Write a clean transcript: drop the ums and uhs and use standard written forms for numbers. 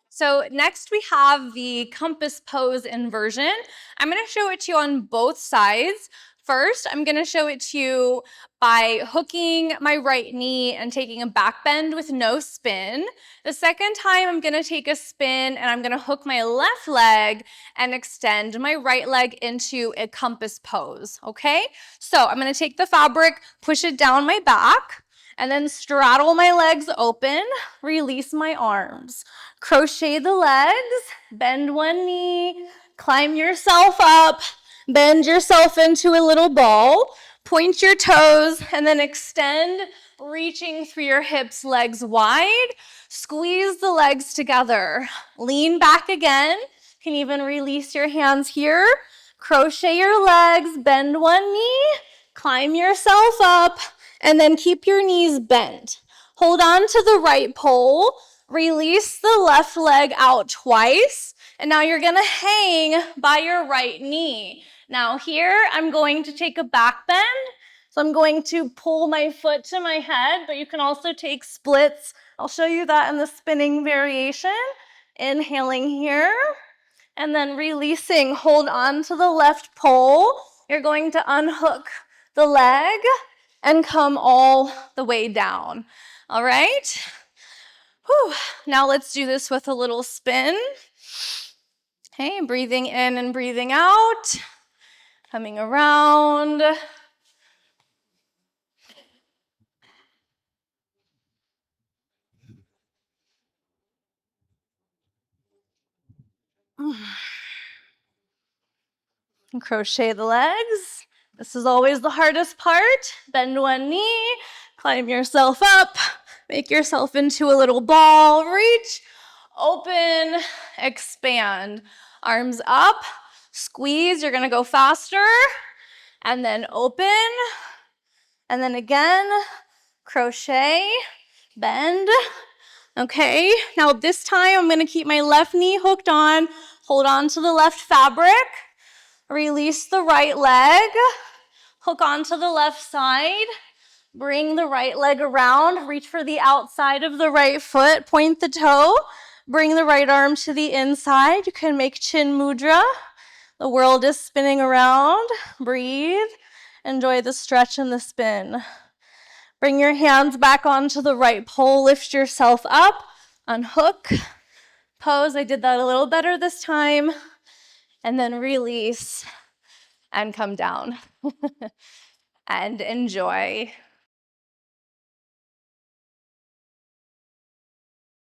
So next we have the compass pose inversion. I'm going to show it to you on both sides. First, I'm going to show it to you by hooking my right knee and taking a back bend with no spin. The second time, I'm going to take a spin and I'm going to hook my left leg and extend my right leg into a compass pose, okay? So I'm going to take the fabric, push it down my back, and then straddle my legs open, release my arms. Crochet the legs, bend one knee, climb yourself up, bend yourself into a little ball, point your toes, and then extend, reaching through your hips, legs wide. Squeeze the legs together. Lean back again. You can even release your hands here. Crochet your legs, bend one knee, climb yourself up, and then keep your knees bent. Hold on to the right pole. Release the left leg out twice. And now you're gonna hang by your right knee. Now here, I'm going to take a back bend. So I'm going to pull my foot to my head, but you can also take splits. I'll show you that in the spinning variation. Inhaling here, and then releasing. Hold on to the left pole. You're going to unhook the leg and come all the way down. All right? Whew. Now let's do this with a little spin. Okay, breathing in and breathing out. Coming around. And crochet the legs. This is always the hardest part. Bend one knee, climb yourself up, make yourself into a little ball. Reach, open, expand. Arms up, squeeze. You're gonna go faster. And then open. And then again, crochet, bend. Okay, now this time I'm gonna keep my left knee hooked on. Hold on to the left fabric. Release the right leg. Hook onto the left side. Bring the right leg around. Reach for the outside of the right foot. Point the toe. Bring the right arm to the inside. You can make chin mudra. The world is spinning around. Breathe. Enjoy the stretch and the spin. Bring your hands back onto the right pole. Lift yourself up. Unhook. Pose. I did that a little better this time. And then release and come down. And enjoy.